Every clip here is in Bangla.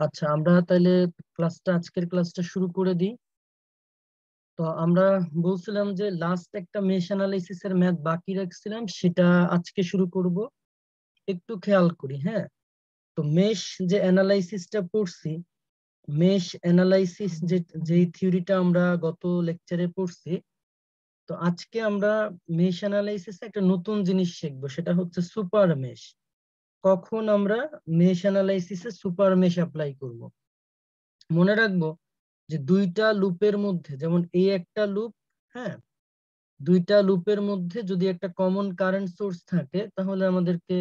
আচ্ছা, আমরা তাহলে আজকের ক্লাসটা শুরু করে দিই। তো আমরা বলছিলাম যে লাস্ট একটা মেশ অ্যানালাইসিস এর ম্যাথ বাকি রাখছিলাম, সেটা আজকে শুরু করব। একটু খেয়াল করি, হ্যাঁ। তো মেশ যে অ্যানালাইসিসটা পড়ছি, মেশ অ্যানালাইসিস যেই থিওরিটা আমরা গত লেকচারে পড়ছি, তো আজকে আমরা মেশ অ্যানালাইসিস একটা নতুন জিনিস শিখবো, সেটা হচ্ছে সুপার মেশ। কখন আমরা মেশ অ্যানালাইসিসে সুপার মেশ অ্যাপ্লাই করব। মনে রাখবো যে দুইটা লুপের মধ্যে, যেমন এই একটা লুপ, হ্যাঁ, দুইটা লুপের মধ্যে যদি একটা কমন কারেন্ট সোর্স থাকে তাহলে আমাদেরকে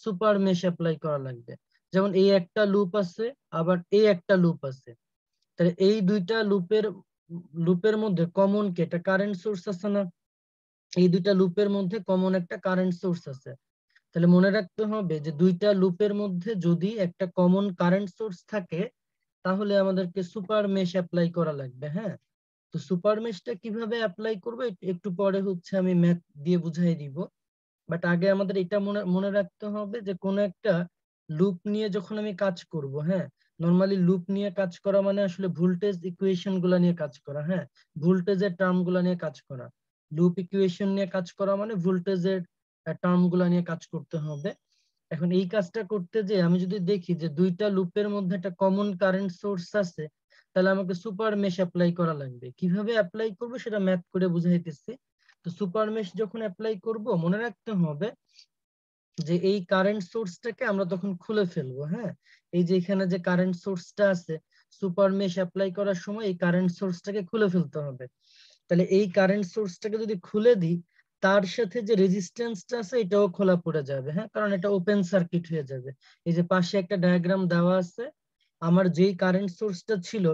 সুপার মেশ অ্যাপ্লাই করা লাগবে। যেমন এই একটা লুপ আছে, আবার এই একটা লুপ আছে, তাহলে এই দুইটা লুপের লুপের মধ্যে কমন কি একটা কারেন্ট সোর্স আছে না? এই দুইটা লুপের মধ্যে কমন একটা কারেন্ট সোর্স আছে। তাহলে মনে রাখতে হবে যে দুইটা লুপের মধ্যে যদি একটা কমন কারেন্ট সোর্স থাকে তাহলে আমাদেরকে সুপার মেশ অ্যাপ্লাই করা লাগবে, হ্যাঁ। তো সুপার মেশটা কিভাবে অ্যাপ্লাই করবো একটু পরে হচ্ছে আমি ম্যাথ দিয়ে বুঝাই দিব। বাট আগে আমাদের এটা মনে মনে রাখতে হবে যে কোনো একটা লুপ নিয়ে যখন আমি কাজ করব, হ্যাঁ, নর্মালি লুপ নিয়ে কাজ করা মানে আসলে ভোল্টেজ ইকুয়েশন গুলা নিয়ে কাজ করা, হ্যাঁ, ভোল্টেজের টার্ম গুলা নিয়ে কাজ করা। লুপ ইকুয়েশন নিয়ে কাজ করা মানে ভোল্টেজের টার্ম গুলা নিয়ে কাজ করতে হবে। এখন এই কাজটা করতে যে আমি যদি দেখি যে দুইটা লুপের মধ্যে একটা কমন কারেন্ট সোর্স আছে, তাহলে আমাকে সুপার মেশ অ্যাপ্লাই করা লাগবে। কিভাবে অ্যাপ্লাই করব সেটা ম্যাথ করে বুঝাইতেছি। তো সুপার মেশ যখন অ্যাপ্লাই করব মনে রাখতে হবে যে এই কারেন্ট সোর্সটাকে আমরা তখন খুলে ফেলবো, হ্যাঁ। এই যে এখানে যে কারেন্ট সোর্সটা আছে, সুপার মেশ অ্যাপ্লাই করার সময় এই কারেন্ট সোর্সটাকে খুলে ফেলতে হবে। তাহলে এই কারেন্ট সোর্সটাকে যদি খুলে দিই, তার সাথে যে রেজিস্ট্যান্সটা আছে এটাও খোলা পড়ে যাবে, হ্যাঁ, কারণ এটা ওপেন সার্কিট হয়ে যাবে। এই যে পাশে একটা ডায়াগ্রাম দেওয়া আছে, আমার যেই কারেন্ট সোর্সটা ছিল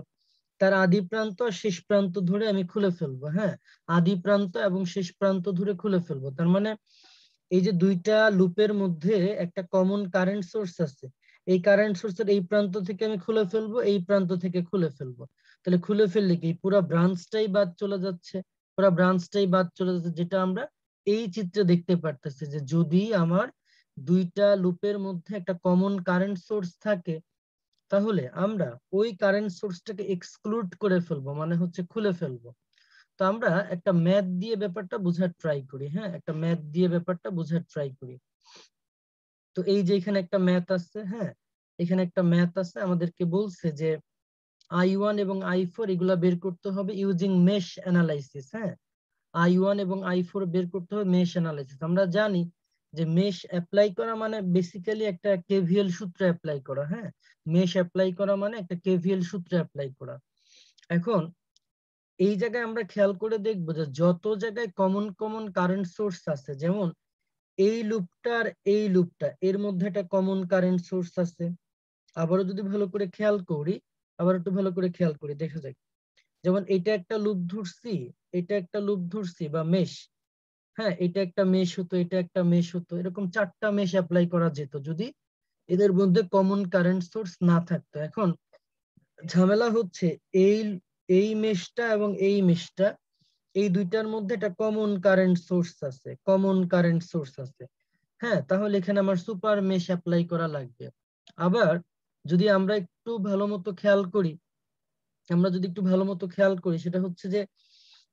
তার আদি প্রান্ত আর শেষ প্রান্ত ধরে আমি খুলে ফেলবো, হ্যাঁ। আদি প্রান্ত এবং শেষ প্রান্ত ধরে খুলে ফেলবো, তার মানে এই যে দুইটা লুপের মধ্যে একটা কমন কারেন্ট সোর্স আছে, এই কারেন্ট সোর্সের এই প্রান্ত থেকে আমি খুলে ফেলবো, এই প্রান্ত থেকে খুলে ফেলবো। তাহলে খুলে ফেললে কি পুরো ব্রাঞ্চটাই বাদ চলে যাচ্ছে, পুরো ব্রাঞ্চটাই বাদ চলে যাচ্ছে, যেটা আমরা এই চিত্রে দেখতে পারতেছি যে যদি আমার দুইটা লুপের মধ্যে একটা কমন কারেন্ট সোর্স থাকে তাহলে আমরা ওই কারেন্ট সোর্সটাকে এক্সক্লুড করে ফেলবো, মানে হচ্ছে খুলে ফেলবো। তো আমরা একটা ম্যাথ দিয়ে ব্যাপারটা বোঝার ট্রাই করি, হ্যাঁ, একটা ম্যাথ দিয়ে ব্যাপারটা বোঝার ট্রাই করি। তো এই যে এখানে একটা ম্যাথ আছে, হ্যাঁ, এখানে একটা ম্যাথ আছে, আমাদেরকে বলছে যে I1 এবং I4 এগুলা বের করতে হবে ইউজিং মেশ অ্যানালাইসিস, হ্যাঁ। I1 এবং I4 বের করতে হবে মেশ অ্যানালাইসিস। আমরা জানি যে মেশ অ্যাপ্লাই করা মানে বেসিক্যালি একটা কেভিএল সূত্র অ্যাপ্লাই করা, হ্যাঁ। মেশ অ্যাপ্লাই করা মানে একটা কেভিএল সূত্র অ্যাপ্লাই করা। এখন এই জায়গায় আমরা খেয়াল করে দেখবো যে যত জায়গায় কমন কমন কারেন্ট সোর্স আছে, যেমন এই লুপটার এই লুপটা এর মধ্যে একটা কমন কারেন্ট সোর্স আছে। আবারও যদি ভালো করে খেয়াল করি, আবার একটু ভালো করে খেয়াল করি, দেখা যায় যেমন এটা একটা লুপ ধরছি, এটা একটা লুপ ধরছি বা মেশ, হ্যাঁ, এটা একটা মেশ হতো, এটা একটা মেশ হতো, এরকম চারটা মেশ অ্যাপ্লাই করা যেত যদি এদের মধ্যে কমন কারেন্ট সোর্স না থাকতো। এখন ঝামেলা হচ্ছে এই এই মেশটা এবং এই মেশটা, এই দুইটার মধ্যে একটা কমন কারেন্ট সোর্স আছে, কমন কারেন্ট সোর্স আছে, হ্যাঁ। তাহলে এখানে আমার সুপার মেশ অ্যাপ্লাই করা লাগবে। আবার যদি আমরা একটু ভালো মতো খেয়াল করি, আমরা যদি একটু ভালো মতো খেয়াল করি, সেটা হচ্ছে যে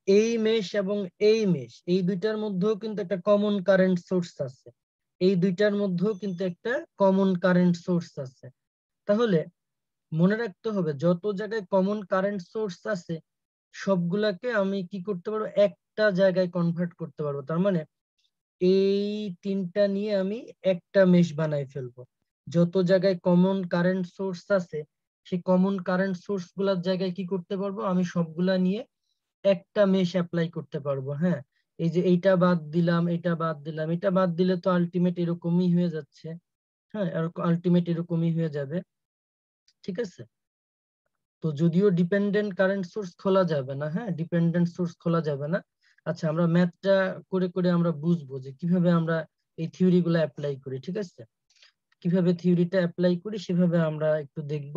এই মেশ এবং এই মেশ এই দুইটার মধ্যেও কিন্তু একটা কমন কারেন্ট সোর্স আছে, এই দুইটার মধ্যেও কিন্তু একটা কমন কারেন্ট সোর্স আছে। তাহলে মনে রাখতে হবে যত জায়গায় কমন কারেন্ট সোর্স আছে সবগুলাকে আমি কি করতে পারবো, একটা জায়গায় কনভার্ট করতে পারবো। তার মানে এই তিনটা নিয়ে আমি একটা মেশ বানাই ফেলবো। যত জায়গায় কমন কারেন্ট সোর্স আছে সেই কমন কারেন্ট সোর্স গুলার জায়গায় কি করতে পারবো, আমি সবগুলা নিয়ে একটা মেশ অ্যাপ্লাই করতে পারবো, হ্যাঁ। এই যে এইটা বাদ দিলাম, এটা বাদ দিলাম, এটা বাদ দিলে তো আলটিমেট এরকমই হয়ে যাচ্ছে, হ্যাঁ, আলটিমেট এরকমই হয়ে যাবে, ঠিক আছে। তো যদিও ডিপেন্ডেন্ট কারেন্ট সোর্স খোলা যাবে না, হ্যাঁ, ডিপেন্ডেন্ট সোর্স খোলা যাবে না। আচ্ছা, আমরা ম্যাথটা করে করে আমরা বুঝবো যে কিভাবে আমরা এই থিওরি গুলো অ্যাপ্লাই করি, ঠিক আছে। কিভাবে থিওরিটা অ্যাপ্লাই করি সেভাবে আমরা একটু দেখব।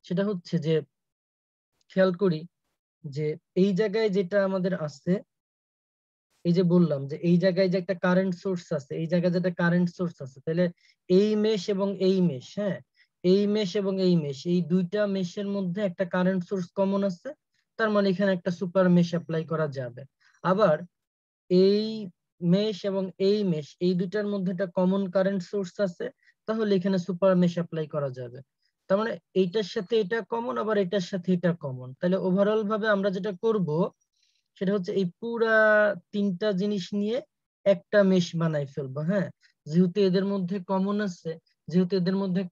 সেটা হচ্ছে যে খেয়াল করি যে এই জায়গায় যেটা আমাদের আছে, এই যে বললাম যে এই জায়গায় যে একটা কারেন্ট সোর্স আছে, এই জায়গায় যেটা কারেন্ট সোর্স আছে, তাহলে এই মেশ এবং এই মেশ, হ্যাঁ, এই মেশ এবং এই মেশ, এই দুইটা মেশের মধ্যে একটা কারেন্ট সোর্স কমন আছে, তার মানে এখানে একটা সুপার মেশ অ্যাপ্লাই করা যাবে। আবার এই মেশ এবং এই মেশ, এই দুইটার মধ্যে একটা কমন কারেন্ট সোর্স আছে, তাহলে এখানে সুপার মেশ অ্যাপ্লাই করা যাবে। তার মানে এইটার সাথে এটা কমন, আবার এটার সাথে এটা কমন। তাহলে ওভারঅল ভাবে আমরা যেটা করব সেটা হচ্ছে এই পুরা তিনটা জিনিস নিয়ে একটা মেশ বানাই ফেলবো। হ্যাঁ, যেহেতু এদের মধ্যে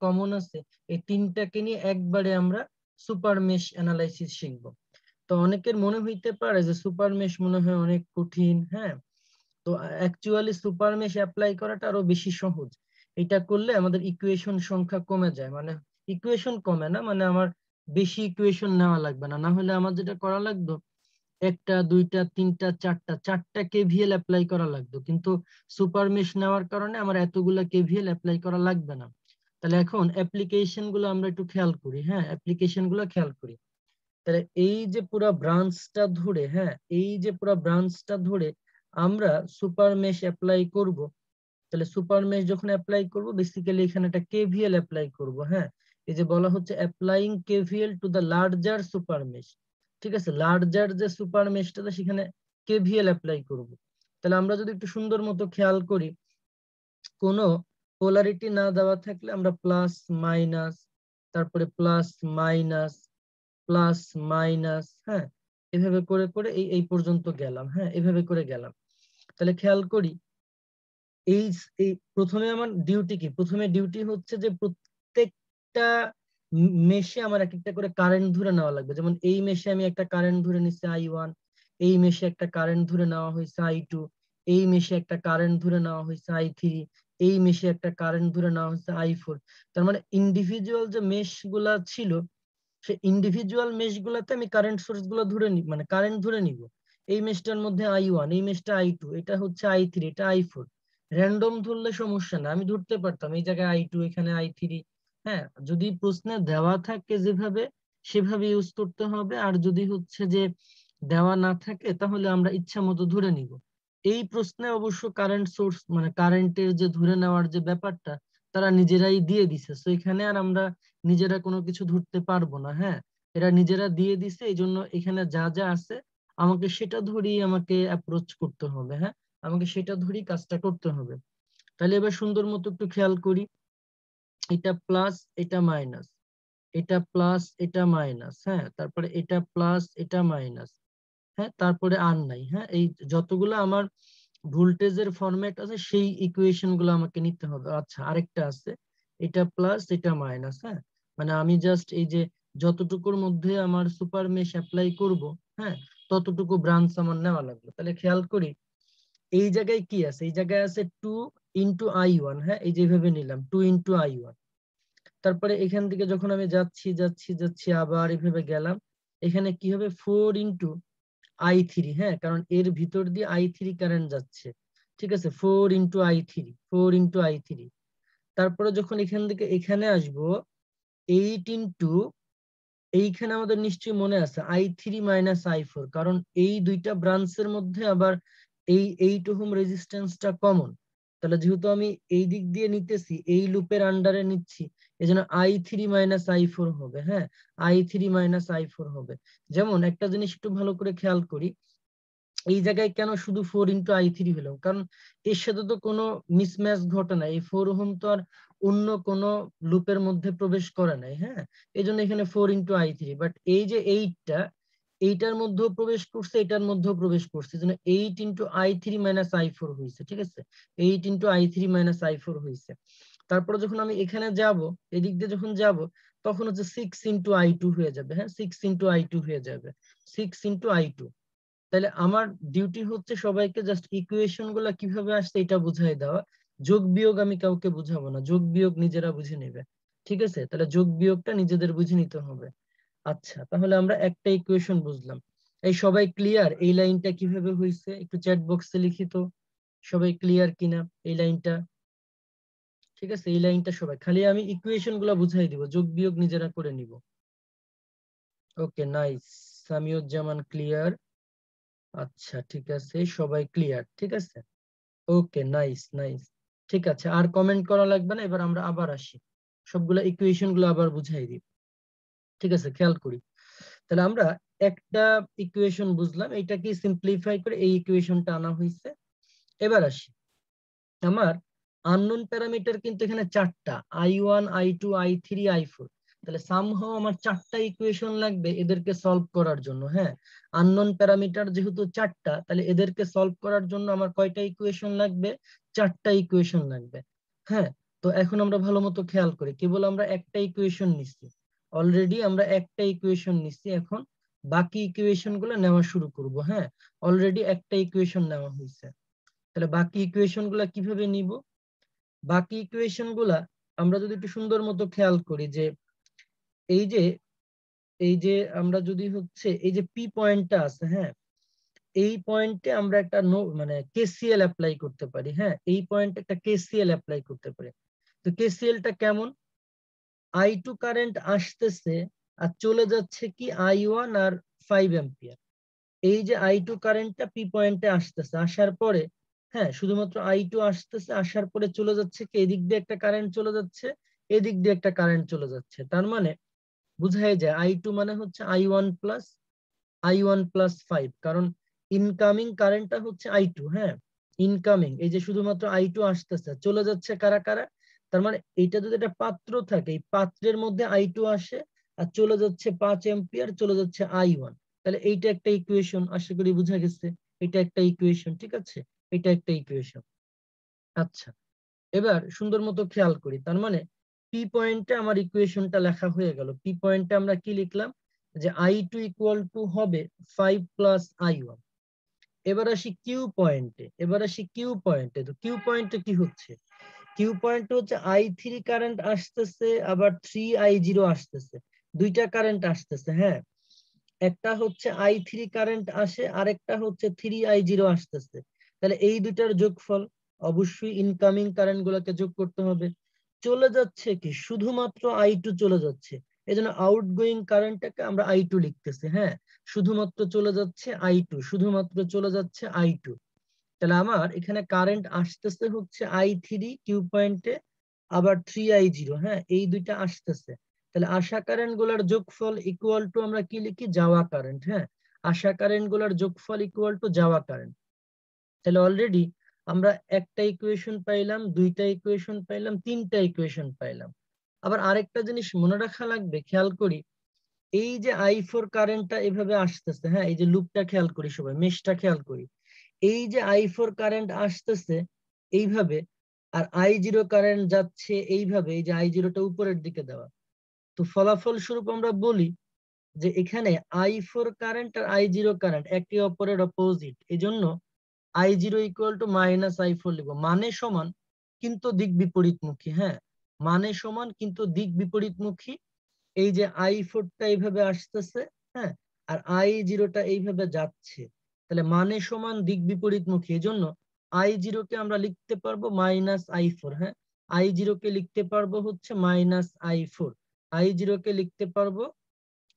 কমন আছে, এই তিনটাকে নিয়ে একবারে আমরা সুপার মেশ অ্যানালাইসিস শিখবো। তো অনেকের মনে হইতে পারে যে সুপার মেশ মনে হয় অনেক কঠিন। হ্যাঁ, তো অ্যাকচুয়ালি সুপার মেশ অ্যাপ্লাই করাটা আরো বেশি সহজ। এটা করলে আমাদের ইকুয়েশন সংখ্যা কমে যায়, মানে ইকুয়েশন কমে না, মানে আমার বেশি ইকুয়েশন নেওয়া লাগবে না। না হলে আমার যেটা করা লাগতো, একটা দুইটা তিনটা চারটা কেভিএল অ্যাপ্লাই করা লাগতো, কিন্তু সুপার মেশ নেওয়ার কারণে আমার এতগুলা কেভিএল অ্যাপ্লাই করা লাগবে না। তাহলে এখন অ্যাপ্লিকেশন গুলো আমরা একটু খেয়াল করি। হ্যাঁ, অ্যাপ্লিকেশন গুলো খেয়াল করি। তাহলে এই যে পুরো ব্রাঞ্চটা ধরে, হ্যাঁ, এই যে পুরো ব্রাঞ্চটা ধরে আমরা সুপার মেশ অ্যাপ্লাই করব। তাহলে সুপার মেশ যখন অ্যাপ্লাই করব, বেসিক্যালি এখানে একটা কেভিএল অ্যাপ্লাই করব। হ্যাঁ, এই যে বলা হচ্ছে applying KVL to the larger super mesh. ঠিক আছে, লার্জার যে সুপার মেশটা, সেখানে কেভিএল অ্যাপ্লাই করব। তাহলে আমরা যদি একটু সুন্দর মতো খেয়াল করি, কোনো পোলারিটি না দেওয়া থাকলে আমরা প্লাস মাইনাস, তারপরে প্লাস মাইনাস, প্লাস মাইনাস, হ্যাঁ, এভাবে করে করে এই এই পর্যন্ত গেলাম। হ্যাঁ, এভাবে করে গেলাম। তাহলে খেয়াল করি, এই এই প্রথমে আমার ডিউটি কি, প্রথমে ডিউটি হচ্ছে যে প্রত্যেকটা মেশে আমার এক একটা করে কারেন্ট ধরে নেওয়া লাগবে। যেমন এই মেশে আমি একটা কারেন্ট ধরে নিচ্ছি I1, এই মেশে একটা কারেন্ট ধরে নেওয়া হয়েছে I2, এই মেশে একটা কারেন্ট ধরে নেওয়া হয়েছে I3, এই মেশে একটা কারেন্ট ধরে নেওয়া হয়েছে I4। তার মানে ইন্ডিভিজুয়াল যে মেশ গুলা ছিল, সে ইন্ডিভিজুয়াল মেশ গুলাতে আমি কারেন্ট সোর্স গুলো ধরে নি, মানে কারেন্ট ধরে নিব। এই মেশটার মধ্যে I1, এই মেশটা I2, এটা হচ্ছে I3, এটা I4। র্যান্ডম ধরলে সমস্যা না, আমি ধরতে পারতাম এই জায়গায় I2, এখানে I3। হ্যাঁ, যদি প্রশ্নে দেওয়া থাকে যেভাবে, সেভাবে ইউজ করতে হবে। আর যদি হচ্ছে যে দেওয়া না থাকে, তাহলে আমরা ইচ্ছা মতো ধরে নিব। এই প্রশ্নে অবশ্য কারেন্ট সোর্স, মানে কারেন্টের যে ধরে নেওয়ার যে ব্যাপারটা, তারা নিজেরাই দিয়ে দিছে, তো এখানে আর আমরা নিজেরা কোনো কিছু ধরতে পারবো না। হ্যাঁ, এরা নিজেরা দিয়ে দিছে, এই জন্য এখানে যা যা আছে আমাকে সেটা ধরেই আমাকে অ্যাপ্রোচ করতে হবে। হ্যাঁ, আমাকে সেটা ধরেই কাজটা করতে হবে। তাহলে এবার সুন্দর মতো একটু খেয়াল করি, এটা প্লাস, এটা মাইনাস, এটা প্লাস, এটা মাইনাস, হ্যাঁ, তারপরে এটা প্লাস, এটা মাইনাস, হ্যাঁ, তারপরে আর নাই। হ্যাঁ, এই যতগুলো আমার ভোল্টেজের ফরম্যাট আছে, সেই ইকুয়েশন গুলো আমাকে নিতে হবে। আচ্ছা, আরেকটা আছে, এটা প্লাস, এটা মাইনাস। হ্যাঁ, মানে আমি জাস্ট এই যে যতটুকুর মধ্যে আমার সুপার মেশ অ্যাপ্লাই করব, হ্যাঁ, ততটুকু ব্রাঞ্চ আমার নেওয়া লাগবে। তাহলে খেয়াল করি, এই জায়গায় কি আছে, এই জায়গায় আছে 2 × I1। হ্যাঁ, এই যেভাবে নিলাম 2 × I1। তারপরে এখান থেকে যখন আমি যাচ্ছি যাচ্ছি যাচ্ছি আবার এভাবে গেলাম, এখানে কি হবে 4 × I3। হ্যাঁ, কারণ এর ভিতর দিয়ে I3 কারেন্ট যাচ্ছে। ঠিক আছে, 4 × I3, 4 × I3। তারপরে যখন এখান থেকে এখানে আসবো, 8 × এইখানে আমাদের নিশ্চয়ই মনে আছে I3 - I4, কারণ এই দুইটা ব্রাঞ্চের মধ্যে আবার এই 8 ওহম রেজিস্ট্যান্সটা কমন। তাহলে যেহেতু আমি এই দিক দিয়ে নিতেছি, এই লুপের আন্ডারে নিচ্ছি, এজন্য I3 - I4 হবে। হ্যাঁ, I3 - I4 হবে। যেমন একটা জিনিস একটু ভালো করে খেয়াল করি, এই জায়গায় কেন শুধু 4 × I3 হলো, কারণ এর সাথে তো কোনো মিসম্যাচ ঘটে না, এই 4 ওহম তো আর অন্য কোনো লুপের মধ্যে প্রবেশ করে নাই। হ্যাঁ, এই জন্য এখানে 4 × I3। বাট এই যে এইটটা, এইটার মধ্যেও প্রবেশ করছে, এটার মধ্যেও প্রবেশ করছে, এই জন্য 8 × I3 - I4 হয়েছে। ঠিক আছে, 8 × I3 - I4 হয়েছে। তারপরে যখন আমি এখানে যাব, এদিক দিয়ে যখন যাব, তখন হচ্ছে 6 × I2 হয়ে যাবে। হ্যাঁ, 6 × I2 হয়ে যাবে, 6 × I2। তাহলে আমার ডিউটি হচ্ছে সবাইকে জাস্ট ইকুয়েশন গুলা কিভাবে আসছে এটা বুঝাই দেওয়া। যোগ বিয়োগ আমি কাউকে বুঝাবো না, যোগ বিয়োগ নিজেরা বুঝে নেবে। ঠিক আছে, তাহলে যোগ বিয়োগটা নিজেদের বুঝে নিতে হবে। আচ্ছা, তাহলে আমরা একটা ইকুয়েশন বুঝলাম। এই সবাই ক্লিয়ার এই লাইনটা কিভাবে হয়েছে? একটু চ্যাট বক্সে লিখিত, সবাই ক্লিয়ার কিনা এই লাইনটা? ঠিক আছে, এই লাইনটা সবাই, খালি আমি ইকুয়েশন গুলা বুঝাই দিব, যোগ বিয়োগ নিজেরা করে নিব। ওকে, নাইস। সামিউজ্জামান ক্লিয়ার। আচ্ছা, ঠিক আছে, সবাই ক্লিয়ার। ঠিক আছে, ওকে, নাইস নাইস। ঠিক আছে, আর কমেন্ট করা লাগবে না, এবার আমরা আবার আসি। সবগুলা ইকুয়েশন গুলো আবার বুঝাই দিই। ঠিক আছে, খেয়াল করি। তাহলে আমরা একটা ইকুয়েশন বুঝলাম, এটাকে সিম্পলিফাই করে এই ইকুয়েশনটা আনা হয়েছে। এবার আসি, আমার আননোন প্যারামিটার কিন্তু এখানে চারটা, I1 I2 I3 I4। তাহলে সামহাও আমার চারটা ইকুয়েশন লাগবে এদেরকে সলভ করার জন্য। হ্যাঁ, আননোন প্যারামিটার যেহেতু চারটা, তাহলে এদেরকে সলভ করার জন্য আমার কয়টা ইকুয়েশন লাগবে? চারটা ইকুয়েশন লাগবে। হ্যাঁ, তো এখন আমরা ভালো মতো খেয়াল করি, কেবল আমরা একটা ইকুয়েশন নিচ্ছি, অলরেডি আমরা একটা ইকুয়েশন নিচ্ছি, এখন বাকি ইকুয়েশন গুলো নেওয়া শুরু করব। হ্যাঁ, অলরেডি একটা ইকুয়েশন নেওয়া হয়েছে, তাহলে বাকি ইকুয়েশন গুলা কিভাবে নিব? বাকি ইকুয়েশন গুলা আমরা যদি একটু সুন্দর মতো খেয়াল করি, যে এই যে এই যে আমরা যদি হচ্ছে এই যে পি পয়েন্টটা আছে, হ্যাঁ, এই পয়েন্টে আমরা একটা মানে কেসিএল অ্যাপ্লাই করতে পারি। হ্যাঁ, এই পয়েন্টে একটা কেসিএল অ্যাপ্লাই করতে পারি। তো কেসিএলটা কেমন? I2 কারেন্ট আসতেছে আর চলে যাচ্ছে কি I1 আর 5 এম্পিয়ার। এই যে I2 কারেন্টটা পি পয়েন্টে আসতেছে, আসার পরে, হ্যাঁ, শুধুমাত্র I2 আসতেছে, আসার পরে চলে যাচ্ছে কি এদিক দিয়ে একটা কারেন্ট চলে যাচ্ছে, এদিক দিয়ে একটা কারেন্ট চলে যাচ্ছে। তার মানে বুঝাই যায় I2 মানে হচ্ছে I1 প্লাস 5, কারণ ইনকামিং কারেন্টটা হচ্ছে I2। হ্যাঁ, ইনকামিং, এই যে শুধুমাত্র I2 আসতেছে, চলে যাচ্ছে কারা কারা? তার মানে এইটা যদি একটা পাত্র থাকে, এই পাত্রের মধ্যে I2 আসে আর চলে যাচ্ছে 5 এম্পিয়ার, চলে যাচ্ছে I1। তাহলে এইটা একটা ইকুয়েশন, আশা করি বুঝা গেছে। এটা একটা ইকুয়েশন, ঠিক আছে, এটা একটা ইকুয়েশন। আচ্ছা, এবার সুন্দর মতো খেয়াল করি, তার মানে পি পয়েন্টে আমার ইকুয়েশনটা লেখা হয়ে গেল। পি পয়েন্টে আমরা কি লিখলাম? যে I2 ইকুয়াল টু হবে 5 প্লাস I1। এবার আসি কিউ পয়েন্টে, তো কিউ পয়েন্টে কি হচ্ছে? কিউ পয়েন্টে হচ্ছে I3 কারেন্ট আসতেছে, আবার 3I0 আসতেছে, দুইটা কারেন্ট আসতেছে। হ্যাঁ, একটা হচ্ছে I3 কারেন্ট আসে, আরেকটা হচ্ছে 3I0 আসতেছে। তাহলে এই দুইটার যোগফল, অবশ্যই ইনকামিং কারেন্ট গুলোকে যোগ করতে হবে। চলে যাচ্ছে কি শুধুমাত্র I2 চলে যাচ্ছে, এই জন্য আউটগোয়িং কারেন্টটাকে আমরা I2 লিখতেছি। হ্যাঁ, শুধুমাত্র চলে যাচ্ছে I2, শুধুমাত্র চলে যাচ্ছে I2। তাহলে আমার এখানে কারেন্ট আসতেছে হচ্ছে I3 কিউ পয়েন্টে, আবার 3I0। হ্যাঁ, এই দুইটা আসতেছে। তাহলে আসা কারেন্ট গুলার যোগফল ইকুয়াল টু আমরা কি লিখি? যাওয়া কারেন্ট। হ্যাঁ, আসা কারেন্ট গুলার যোগফল ইকুয়াল টু যাওয়া কারেন্ট। তাহলে অলরেডি আমরা একটা ইকুয়েশন পাইলাম, দুইটা ইকুয়েশন পাইলাম, তিনটা ইকুয়েশন পাইলাম। আবার আরেকটা জিনিস মনে রাখা লাগবে, খেয়াল করি, এই যে I4 কারেন্টটা এভাবে আসতেছে, হ্যাঁ, এই যে লুপটা খেয়াল করি, সবাই মেশটা খেয়াল করি, এই যে I4 কারেন্ট আসতেছে এইভাবে, আর I0 কারেন্ট যাচ্ছে এইভাবে, এই যে I0টা উপরের দিকে দেওয়া। তো ফলাফল স্বরূপ আমরা বলি যে এখানে I4 কারেন্ট আর I0 কারেন্ট একে অপরের অপোজিট, এই জন্য I0 equal to minus I4 লিখবো, মানে সমান কিন্তু দিক বিপরীতমুখী। হ্যাঁ, মানে সমান কিন্তু দিক বিপরীতমুখী। এই যে I4টা এইভাবে আসতেছে, হ্যাঁ, আর I0টা এইভাবে যাচ্ছে, তাহলে মানে সমান দিক বিপরীতমুখী, এই জন্য I0 কে আমরা লিখতে পারবো মাইনাস I4। হ্যাঁ, I0 কে লিখতে পারবো হচ্ছে মাইনাস I4, I0 কে লিখতে পারবো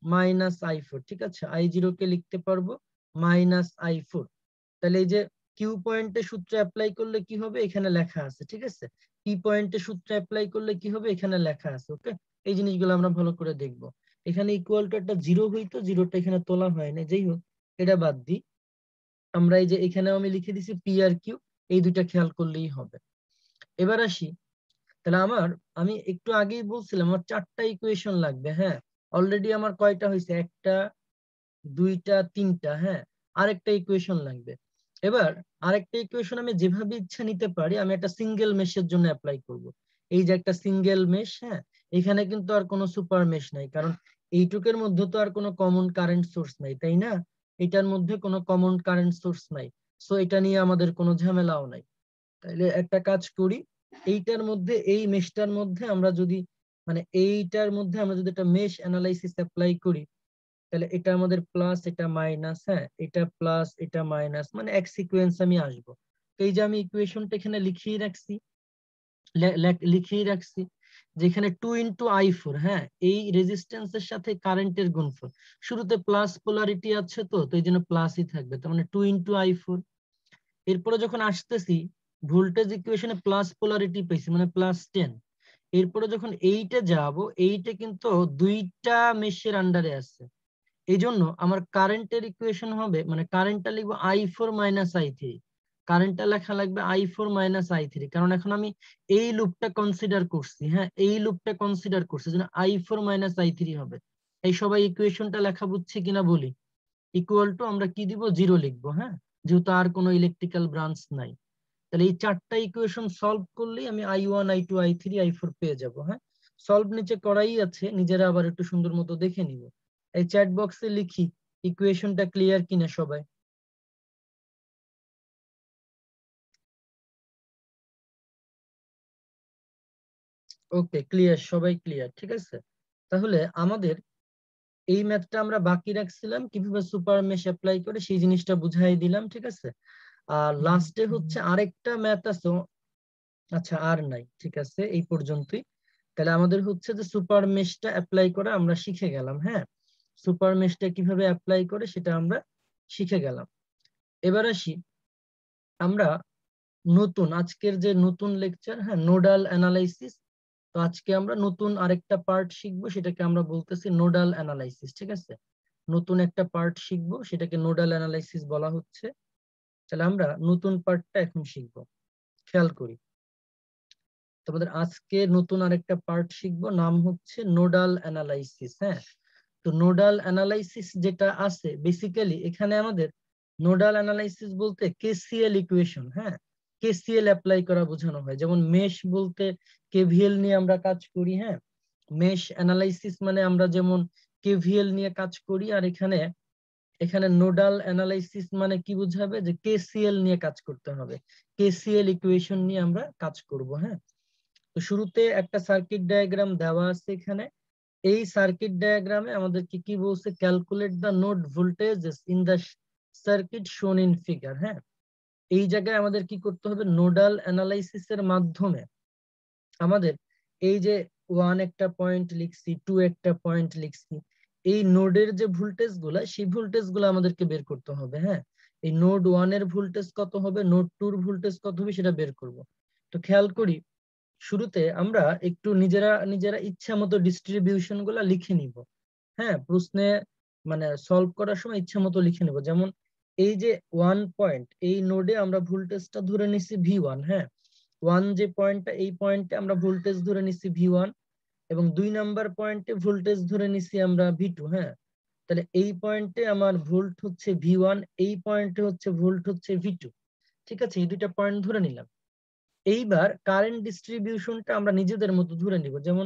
-I4। ঠিক আছে, I0 কে লিখতে পারবো -I4। তাহলে এই যে কিউ পয়েন্টে সূত্র অ্যাপ্লাই করলে কি হবে এখানে লেখা আছে, ঠিক আছে, পি পয়েন্টে সূত্র অ্যাপ্লাই করলে কি হবে এখানে লেখা আছে। ওকে, এই জিনিসগুলো আমরা ভালো করে দেখবো। এখানে ইকুয়াল টু একটা জিরো হইতো, জিরোটা এখানে তোলা হয় না, যেই হোক এটা বাদ দিই। আমরা এই যে এখানে আমি লিখে দিছি পি আর কিউ, এই দুইটা খেয়াল করলেই হবে। এবার আসি, তাহলে আমি একটু আগেই বলছিলাম আমার চারটা ইকুয়েশন লাগবে। হ্যাঁ, অলরেডি আমার কয়টা হয়েছে? একটা, দুইটা, তিনটা। হ্যাঁ, আরেকটা ইকুয়েশন লাগবে। এবার আরেকটা ইকুয়েশন আমি যেভাবে ইচ্ছা নিতে পারি, আমি একটা সিঙ্গেল মেশের জন্য অ্যাপ্লাই করব। এই যে একটা সিঙ্গেল মেশ, হ্যাঁ, এখানে কিন্তু আর কোনো সুপার মেশ নাই, কারণ এইটুকের মধ্যে তো আর কোনো কমন কারেন্ট সোর্স নাই, তাই না? এটার মধ্যে কোনো কমন কারেন্ট সোর্স নাই, সো এটা নিয়ে আমাদের কোনো ঝামেলাও নাই। তাহলে একটা কাজ করি, এইটার মধ্যে, এই মেশটার মধ্যে আমরা যদি, মানে এইটার মধ্যে আমরা যদি একটা মেশ অ্যানালাইসিস অ্যাপ্লাই করি, তাহলে এটা আমাদের প্লাস, এটা মাইনাস, হ্যাঁ, এটা প্লাস, এটা মাইনাস, মানে এক সিকোয়েন্স আমি আসবো। তো এই যে আমি ইকুয়েশনটা এখানে লিখিয়ে রাখছি যেখানে 2 × I4, হ্যাঁ, এই রেজিস্ট্যান্সের সাথে কারেন্টের গুণফল, শুরুতে প্লাস পোলারিটি আছে, তো এই জন্য প্লাসই থাকবে, তার মানে 2 × I4। এরপরে যখন আসতেছি ভোল্টেজ ইকুয়েশনে প্লাস পোলারিটি পেয়েছি, মানে +10, এরপরে যখন এইটে যাব, এইটে কিন্তু দুইটা মেশের আন্ডারে আছে, এই জন্য আমার কারেন্টের ইকুয়েশন হবে, মানে কারেন্টটা লিখবো I4 মাইনাস I3, কারেন্টটা লেখা লাগবে I4 মাইনাস I3, কারণ এখন আমি এই লুপটা কনসিডার করছি, হ্যাঁ এই লুপটা কনসিডার করছি, যেন I4 মাইনাস I3 হবে। এই সবাই ইকুয়েশনটা লেখা বুঝছে কিনা বলি। ইকুয়াল টু আমরা কি দিব, 0 লিখবো, হ্যাঁ যেহেতু আর কোনো ইলেকট্রিক্যাল ব্রাঞ্চ নাই। তাহলে এই চারটা ইকুয়েশন সলভ করলেই আমি I1 I2 I3 I4 পেয়ে যাব। হ্যাঁ সলভ নিচে করাই আছে, নিজেরা আবার একটু সুন্দর মতো দেখে নিব। এই চ্যাট বক্সে লিখি ইকুয়েশনটা ক্লিয়ার কিনা সবাই। ওকে ক্লিয়ার, সবাই ক্লিয়ার, ঠিক আছে। তাহলে আমাদের এই ম্যাথটা আমরা বাকি রাখছিলাম কিভাবে সুপার মেশ অ্যাপ্লাই করে, সেই জিনিসটা বুঝাই দিলাম, ঠিক আছে। আর লাস্টে হচ্ছে আরেকটা ম্যাথ আছে, আচ্ছা আর নাই, ঠিক আছে এই পর্যন্তই। তাহলে আমাদের হচ্ছে যে সুপার মেশটা অ্যাপ্লাই করা আমরা শিখে গেলাম, হ্যাঁ সুপার মেশটা কিভাবে অ্যাপ্লাই করে সেটা আমরা শিখে গেলাম। এবার আসি আমরা নতুন আজকের যে নতুন লেকচার, হ্যাঁ নোডাল অ্যানালাইসিস। তো আজকে আমরা নতুন আরেকটা পার্ট শিখবো, সেটাকে আমরা বলতেছি নোডাল অ্যানালাইসিস, ঠিক আছে। নতুন একটা পার্ট শিখবো, সেটাকে নোডাল অ্যানালাইসিস বলা হচ্ছে। তাহলে আমরা নতুন পার্টটা এখন শিখবো, খেয়াল করি। তোমাদের আজকে নতুন আরেকটা পার্ট শিখবো, নাম হচ্ছে নোডাল অ্যানালাইসিস, হ্যাঁ। তো নোডাল অ্যানালাইসিস যেটা আছে বেসিক্যালি এখানে আমাদের নোডাল অ্যানালাইসিস বলতে কেসিএল ইকুয়েশন, হ্যাঁ কেসিএল অ্যাপ্লাই করা বোঝানো হয়। যেমন মেশ বলতে কেভিএল নিয়ে আমরা কাজ করি, হ্যাঁ মেশ অ্যানালাইসিস মানে আমরা যেমন কেভিএল নিয়ে কাজ করি, আর এখানে এখানে নোডাল অ্যানালাইসিস মানে কি বোঝাবে, যে কেসিএল নিয়ে কাজ করতে হবে, কেসিএল ইকুয়েশন নিয়ে আমরা কাজ করব, হ্যাঁ। তো শুরুতে একটা সার্কিট ডায়াগ্রাম দেওয়া আছে এখানে। এই সার্কিট ডায়াগ্রামে আমাদেরকে কি বলছে, calculate the node voltages in the circuit শোন ইন ফিগার, হ্যাঁ। এই জায়গায় আমাদের কি করতে হবে, নোডাল অ্যানালাইসিস এর মাধ্যমে আমাদের এই যে 1 একটা পয়েন্ট লিখছি, 2 একটা পয়েন্ট লিখছি, এই নোডের যে ভোল্টেজ গুলা, সেই ভোল্টেজ গুলো আমাদেরকে বের করতে হবে, হ্যাঁ। এই নোড 1 এর ভোল্টেজ কত হবে, নোড 2 এর ভোল্টেজ কত হবে, সেটা বের করব। তো খেয়াল করি শুরুতে আমরা একটু নিজেরা নিজেরা ইচ্ছা মতো ডিস্ট্রিবিউশন গুলা লিখে নিব, হ্যাঁ প্রশ্নে মানে সলভ করার সময় ইচ্ছা মতো লিখে নিব। যেমন এই যে 1 পয়েন্ট, এই নোডে আমরা ভোল্টেজটা ধরে নিছি V1, হ্যাঁ 1 যে পয়েন্টটা, এই পয়েন্টে আমরা ভোল্টেজ ধরে নিছি V1, এবং 2 নাম্বার পয়েন্টে ভোল্টেজ ধরে নিছি আমরা V2, হ্যাঁ। তাহলে এই পয়েন্টে আমার ভোল্ট হচ্ছে V1, এই পয়েন্টে হচ্ছে ভোল্ট হচ্ছে V2, ঠিক আছে এই দুইটা পয়েন্ট ধরে নিলাম। এইবার কারেন্ট ডিস্ট্রিবিউশনটা আমরা নিজেদের মতো ধরে নিব। যেমন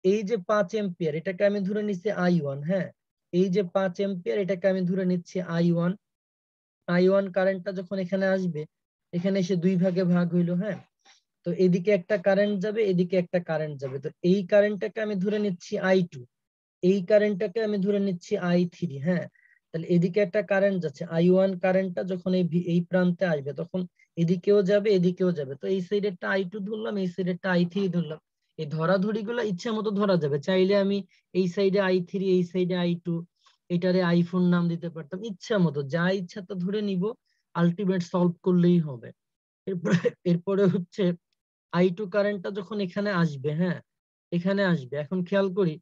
এই যে 5 এম্পিয়ার, এটাকে আমি ধরে নিচ্ছি I1, হ্যাঁ এই যে 5 এম্পিয়ার, এটাকে আমি ধরে নিচ্ছি I1। I1 কারেন্টটা যখন এখানে আসবে, এখানে এসে দুই ভাগে ভাগ হইলো, হ্যাঁ। তো এদিকে একটা কারেন্ট যাবে, এদিকে একটা কারেন্ট যাবে, তো এই কারেন্টটাকে আমি ধরে নিচ্ছি I2, এই কারেন্টটাকে আমি ধরে নিচ্ছি I3, হ্যাঁ। তাহলে এদিকে একটা কারেন্ট যাচ্ছে, I1 কারেন্টটা যখন এই প্রান্তে আসবে, তখন এদিকেও যাবে এদিকেও যাবে। তো এই সাইডেরটা I2 ধরলাম, এই সাইডেরটা I3 ধরলাম। এই ধরাধরি গুলো ইচ্ছা মতো ধরা যাবে, চাইলে আমি এই সাইডে I3 এই সাইডে I2, এটারে I4 নাম দিতে পারতাম, ইচ্ছা মতো যা ইচ্ছা তা ধরে নিব, আলটিমেট সলভ করলেই হবে। এরপরে এরপরে হচ্ছে I2 কারেন্টটা যখন এখানে আসবে, হ্যাঁ এখানে আসবে, এখন খেয়াল করি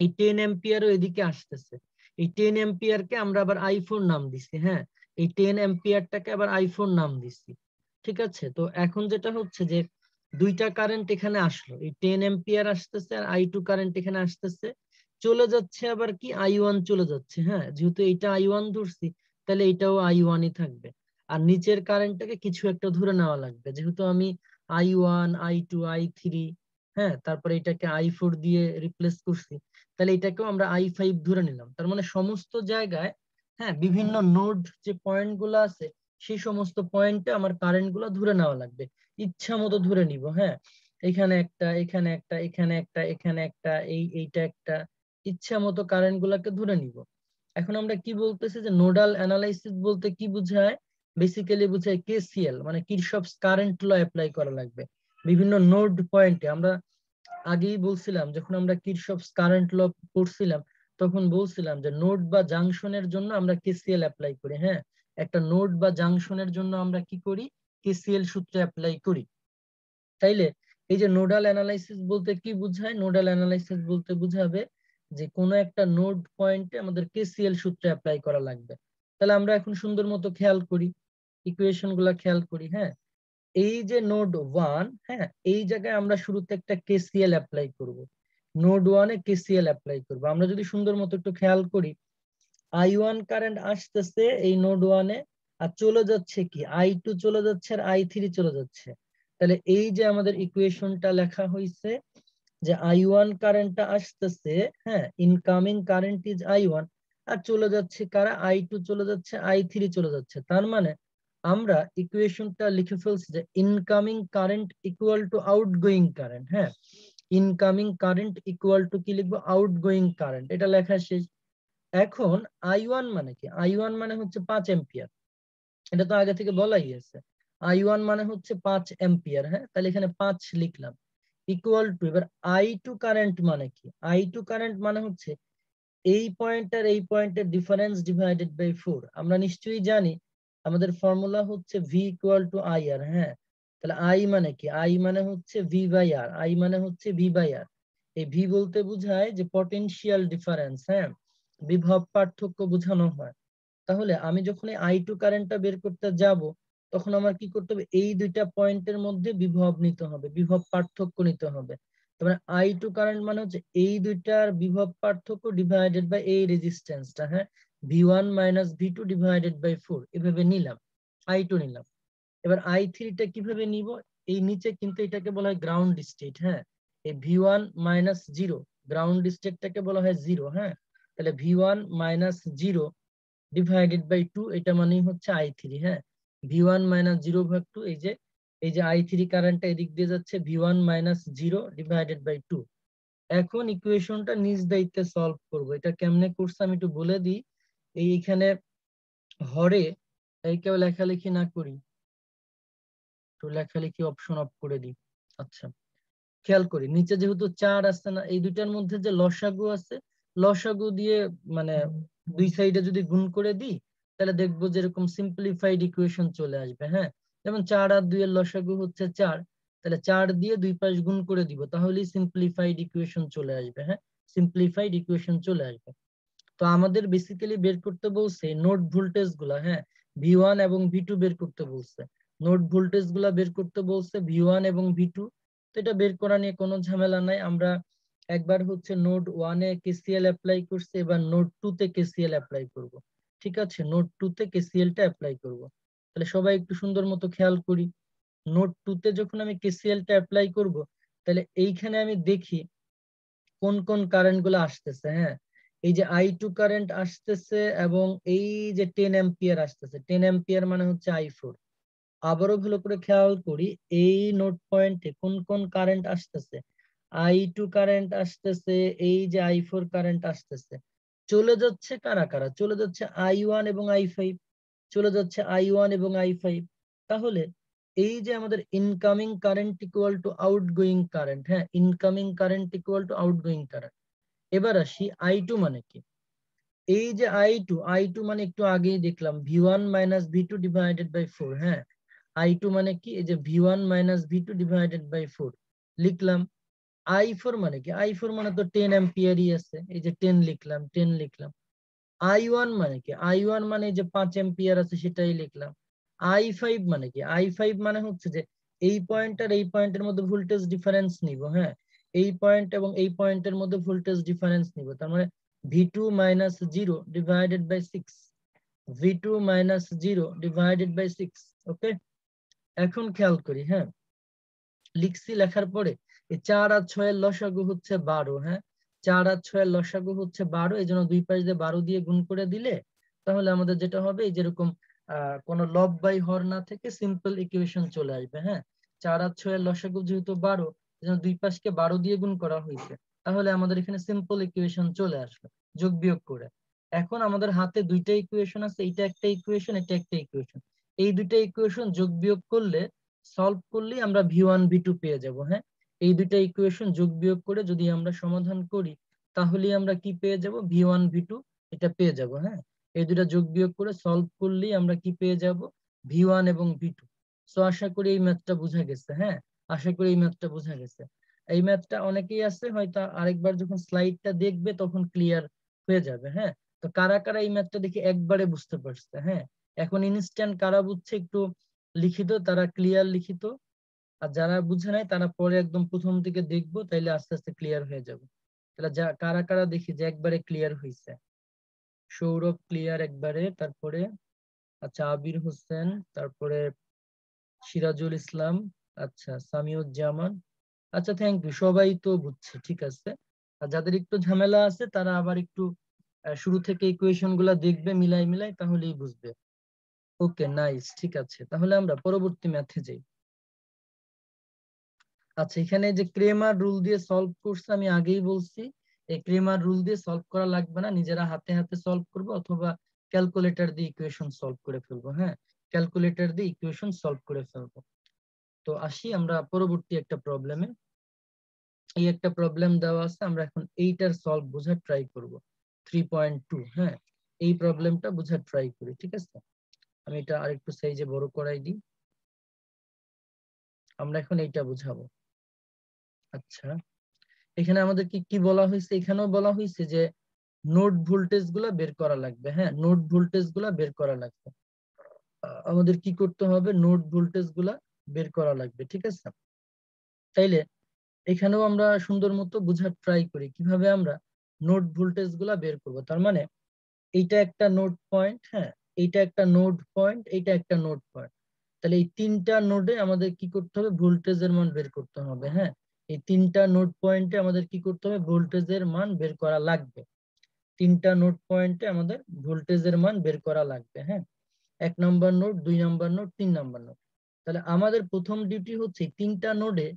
এই 10 এম্পিয়ারও এদিকে আসতেছে। এই 10 এম্পিয়ারকে আমরা আবার I4 নাম দিছি, হ্যাঁ এই 10 এম্পিয়ারটাকে আবার I4 নাম দিছি, ঠিক আছে। তো এখন যেটা হচ্ছে যে দুইটা কারেন্ট এখানে আসলো, এই 10 এম্পিয়ার আসতেছে আর I2 কারেন্ট এখানে আসতেছে, চলে যাচ্ছে আবার কি I1 চলে যাচ্ছে, হ্যাঁ যেহেতু এইটা I1 ধরছি, তাহলে এটাও I1ই থাকবে। আর নিচের কারেন্টটাকে কিছু একটা ধরে নেওয়া লাগবে, যেহেতু আমি I1 I2 I3, হ্যাঁ তারপরে এটাকে I4 দিয়ে রিপ্লেস করছি, তাহলে এটাকেও আমরা I5 ধরে নিলাম। তার মানে সমস্ত জায়গায়, হ্যাঁ বিভিন্ন নোড যে পয়েন্ট গুলো আছে, সেই সমস্ত পয়েন্টে আমার কারেন্ট গুলো ধরে নেওয়া লাগবে, ইচ্ছা মতো ধরে নিব, হ্যাঁ এখানে একটা এখানে একটা এখানে একটা এখানে একটা এইটা একটা, ইচ্ছা মতো কারেন্ট গুলাকে ধরে নিব। এখন আমরা কি বলতেছি, যে নোডাল অ্যানালাইসিস বলতে কি বোঝায়, বেসিক্যালি বোঝায় কেসিএল, মানে কিরশফস কারেন্ট ল অ্যাপ্লাই করা লাগবে বিভিন্ন নোড পয়েন্টে। আমরা আগেই বলছিলাম, যখন আমরা কিরশফস কারেন্ট ল পড়ছিলাম, তখন বলছিলাম যে নোড বা জাংশনের জন্য আমরা কেসিএল অ্যাপ্লাই করি, হ্যাঁ একটা নোড বা জাংশনের জন্য আমরা কি করি, কেসিএল সূত্র অ্যাপ্লাই করি। তাইলে এই যে নোডাল অ্যানালাইসিস বলতে কি বোঝায়? নোডাল অ্যানালাইসিস বলতে বোঝাবে যে কোনো একটা নোড পয়েন্টে আমাদের কেসিএল সূত্র অ্যাপ্লাই করা লাগবে। তাহলে আমরা এখন সুন্দর মতো খেয়াল করি, ইকুয়েশন গুলা খেয়াল করি। হ্যাঁ, এই যে নোড 1, হ্যাঁ, এই জায়গায় আমরা শুরুতে একটা কেসিএল অ্যাপ্লাই করব। নোড 1 এ কেসিএল অ্যাপ্লাই করব। আমরা যদি সুন্দর মতো একটু খেয়াল করি, I1 কারেন্ট আসতেছে এই নোড 1 এ, আর চলে যাচ্ছে কি I2 চলে যাচ্ছে আর I3 চলে যাচ্ছে। তাহলে এই যে আমাদের ইকুয়েশনটা লেখা হয়েছে যে I1 কারেন্টটা আসতেছে, হ্যাঁ, ইনকামিং কারেন্ট ইজ I1, আর চলে যাচ্ছে কারা? I2 চলে যাচ্ছে, I3 চলে যাচ্ছে। তার মানে আমরা ইকুয়েশনটা লিখে ফেলছি যে incoming current equal to outgoing current. হ্যাঁ, ইনকামিং কারেন্ট ইকুয়াল টু কি লিখবো? Outgoing current. এটা লেখা শেষ। এখন I1 মানে কি? I1 মানে হচ্ছে 5 এম্পিয়ার। এটা তো আগে থেকে বলাই আছে। I1 মানে হচ্ছে 5 এম্পিয়ার। হ্যাঁ, তাহলে এখানে 5 লিখলাম ইকুয়াল টু, এবার I2 কারেন্ট মানে কি? I2 কারেন্ট মানে হচ্ছে এই পয়েন্ট আর এই পয়েন্টের ডিফারেন্স ডিভাইডেড বাই 4। আমরা নিশ্চয়ই জানি আমাদের ফর্মুলা হচ্ছে V ইকুয়াল টু IR। হ্যাঁ, তাহলে I মানে কি? I মানে হচ্ছে V বাই R। I মানে হচ্ছে V বাই R। এই V বলতে বোঝায় যে পটেনশিয়াল ডিফারেন্স। হ্যাঁ, বিভব পার্থক্য বোঝানো হয়। তাহলে আমি যখন এই I2 কারেন্টটা বের করতে যাব, তখন আমার কি করতে হবে? এই দুইটা পয়েন্টের মধ্যে বিভব নিতে হবে, বিভব পার্থক্য নিতে হবে। তারপরে I2 কারেন্ট মানে হচ্ছে এই দুইটার বিভব পার্থক্য ডিভাইডেড বাই এই রেজিস্ট্যান্সটা। হ্যাঁ, V1 minus V2 divided by 4, এভাবে নিলাম, I2 নিলাম। এবার I3 টা কিভাবে নিব? এই নিচে কিন্তু এটাকে বলা হয় গ্রাউন্ড স্টেট। হ্যাঁ, এই V1 মাইনাস 0, গ্রাউন্ড স্টেটটাকে বলা হয় 0। হ্যাঁ, তাহলে V1 মাইনাস 0 ডিভাইডেড বাই 2, এটা মানেই হচ্ছে I3। হ্যাঁ, V1 মাইনাস 0 ভাগ 2, এই যে I3 কারেন্টটা এদিক দিয়ে যাচ্ছে, V1 মাইনাস 0 ডিভাইডেড বাই 2। এখন ইকুয়েশনটা নিজ দায়িত্বে সলভ করব। এটা কেমনে করছে আমি একটু বলে দিই। এইখানে হরে এই কেউ লেখালেখি না করি, তো লেখালেখি অপশন অফ করে দিই। আচ্ছা, খেয়াল করি নিচে যেহেতু 4 আছে না, এই দুইটার মধ্যে যে লসাগু আছে, লসাগু দিয়ে মানে দুই সাইডে যদি গুণ করে দিই, তাহলে দেখবো যে এরকম সিম্পলিফাইড ইকুয়েশন চলে আসবে। হ্যাঁ, যেমন 4 আর 2 এর লসাগু হচ্ছে 4, তাহলে 4 দিয়ে দুই পাশ গুণ করে দিব, তাহলেই সিম্পলিফাইড ইকুয়েশন চলে আসবে। হ্যাঁ, সিম্পলিফাইড ইকুয়েশন চলে আসবে। তো আমাদের বেসিক্যালি বের করতে বলছে নোড ভোল্টেজ গুলা। হ্যাঁ, V1 এবং V2 বের করতে বলছে। নোড ভোল্টেজ গুলা বের করতে বলছে V1 এবং V2। তো এটা বের করা নিয়ে কোনো ঝামেলা নাই। আমরা একবার হচ্ছে নোড 1 এ কেসিএল অ্যাপ্লাই করছি, এবার নোড 2 তে কেসিএল অ্যাপ্লাই করব। ঠিক আছে, নোড 2 তে কেসিএল টা অ্যাপ্লাই করব। তাহলে সবাই একটু সুন্দর মতো খেয়াল করি। নোড 2 তে যখন আমি কেসিএল টা অ্যাপ্লাই করব, তাহলে এইখানে আমি দেখি কোন কোন কারেন্ট গুলো আসতেছে। হ্যাঁ, এই যে I2 কারেন্ট আসতেছে এবং এই যে 10 এম্পিয়ার আসতেছে। 10 এম্পিয়ার মানে হচ্ছে I4। আবারও ভালো করে খেয়াল করি, এই নোড পয়েন্টে কোন কোন কারেন্ট আসতেছে? I2 কারেন্ট আসতেছে, এই যে I4 কারেন্ট আসতেছে। চলে যাচ্ছে কারা কারা? চলে যাচ্ছে I1 এবং I5, চলে যাচ্ছে I1 এবং I5। তাহলে এই যে আমাদের incoming current equal to outgoing current. হ্যাঁ, incoming current equal to outgoing current. এবার আসি I2 মানে কি? এই যে I2 মানে একটু আগেই দেখলাম V1 minus V2 divided by 4। হ্যাঁ, I2 মানে কি? এই যে V1 minus V2 divided by 4 লিখলাম। I4 মানে কি? I4 মানে তো 10 এম্পিয়ারই আছে, এই যে 10 লিখলাম, 10 লিখলাম। I1 মানে কি? I1 মানে এই যে 5 এম্পিয়ার আছে, সেটাই লিখলাম। I5 মানে কি? I5 মানে হচ্ছে যে এই পয়েন্ট আর এই পয়েন্টের মধ্যে ভোল্টেজ ডিফারেন্স নিব। হ্যাঁ, এই পয়েন্ট এবং এই পয়েন্টের মধ্যে ভোল্টেজ ডিফারেন্স নিব। তার মানে V2 minus 0 divided by 6, V2 minus 0 divided by 6। Okay, এখন খেয়াল করি। হ্যাঁ, লিখছি, লেখার পরে এই 4 আর 6 এর লসাগু হচ্ছে 12। হ্যাঁ, 4 আর 6 এর লসাগু হচ্ছে 12, এই জন্য দুই পাশ দিয়ে 12 দিয়ে গুণ করে দিলে তাহলে আমাদের যেটা হবে, এই যেরকম কোনো লব বাই হর না থেকে সিম্পল ইকুয়েশন চলে আসবে। হ্যাঁ, 4 আর 6 এর লসাগু যেহেতু 12, এই জন্য দুই পাশকে 12 দিয়ে গুণ করা হয়েছে, তাহলে আমাদের এখানে সিম্পল ইকুয়েশন চলে আসবে যোগ বিয়োগ করে। এখন আমাদের হাতে দুইটা ইকুয়েশন আছে, এইটা একটা ইকুয়েশন, এটা একটা ইকুয়েশন। এই দুইটা ইকুয়েশন যোগ বিয়োগ করলে, সলভ করলেই আমরা V1 V2 পেয়ে যাব। হ্যাঁ, এই দুইটা ইকুয়েশন যোগ বিয়োগ করে যদি আমরা সমাধান করি, তাহলেই আমরা কি পেয়ে যাব? V1 V2 এটা পেয়ে যাব। হ্যাঁ, এই দুইটা যোগ বিয়োগ করে সলভ করলেই আমরা কি পেয়ে যাব? V1 এবং V2। সো আশা করি এই ম্যাথটা বোঝা গেছে। হ্যাঁ, আশা করি এই ম্যাথটা বোঝা গেছে। এই ম্যাথটা অনেকেই আছে হয়তো আরেকবার যখন স্লাইডটা দেখবে তখন ক্লিয়ার হয়ে যাবে। হ্যাঁ, তো কারা কারা এই ম্যাথটা দেখে একবারে বুঝতে পারছে? হ্যাঁ, এখন ইনস্ট্যান্ট কারা বুঝছে একটু লিখিত, তারা ক্লিয়ার লিখিত। আর যারা বুঝে নাই তারা পরে একদম প্রথম থেকে দেখবো, তাইলে আস্তে আস্তে ক্লিয়ার হয়ে যাবে। তাহলে যা কারা কারা দেখি যে একবারে ক্লিয়ার হয়েছে? সৌরভ ক্লিয়ার একবারে, তারপরে আচ্ছা আবির হোসেন, তারপরে সিরাজুল ইসলাম, আচ্ছা সামিউজ্জামান, আচ্ছা থ্যাংক ইউ, সবাই তো বুঝছে, ঠিক আছে। আর যাদের একটু ঝামেলা আছে তারা আবার একটু শুরু থেকে ইকুয়েশন গুলা দেখবে, মিলাই মিলাই, তাহলেই বুঝবে। ওকে নাইস, ঠিক আছে, তাহলে আমরা পরবর্তী ম্যাথে যাই। আচ্ছা, এখানে যে ক্রেমার রুল দিয়ে সলভ করছে আমি আগেই বলছি, এই ক্রেমার রুল দিয়ে সলভ করা লাগবে না, নিজেরা হাতে হাতে সলভ করবো অথবা ক্যালকুলেটর দিয়ে ইকুয়েশন সলভ করে ফেলবো। হ্যাঁ, ক্যালকুলেটর দিয়ে ইকুয়েশন সলভ করে ফেলবো। তো আসি আমরা পরবর্তী একটা প্রবলেমে। এই একটা প্রবলেম দেওয়া আছে, আমরা এখন এইটার সলভ বোঝার ট্রাই করব। 3.2, হ্যাঁ, এই প্রবলেমটা বোঝার ট্রাই করি, ঠিক আছে। আমি এটা আরেকটু সাইজে বড় করাই দিই। আমরা এখন এইটা বুঝাবো। আচ্ছা, এখানে আমাদের কি কি বলা হয়েছে? এখানেও বলা হয়েছে যে নোড ভোল্টেজ গুলা বের করা লাগবে। হ্যাঁ, নোড ভোল্টেজ গুলা বের করা লাগবে। আমাদের কি করতে হবে? নোড ভোল্টেজ গুলা বের করা লাগবে, ঠিক আছে। তাইলে এখানেও আমরা সুন্দর মতো বোঝার ট্রাই করি কিভাবে আমরা নোড ভোল্টেজ গুলা বের করব। তার মানে এইটা একটা নোড পয়েন্ট, হ্যাঁ, এইটা একটা নোড পয়েন্ট, এইটা একটা নোড পয়েন্ট। তাহলে এই তিনটা নোডে আমাদের কি করতে হবে? ভোল্টেজের মান বের করতে হবে। হ্যাঁ, এই তিনটা নোড পয়েন্টে আমাদের কি করতে হবে? ভোল্টেজের মান বের করা লাগবে। তিনটা নোড পয়েন্টে আমাদের ভোল্টেজের মান বের করা লাগবে। হ্যাঁ, 1 নম্বর নোড, 2 নম্বর নোড, 3 নম্বর নোড। তাহলে আমাদের প্রথম ডিউটি হচ্ছে তিনটা নোডে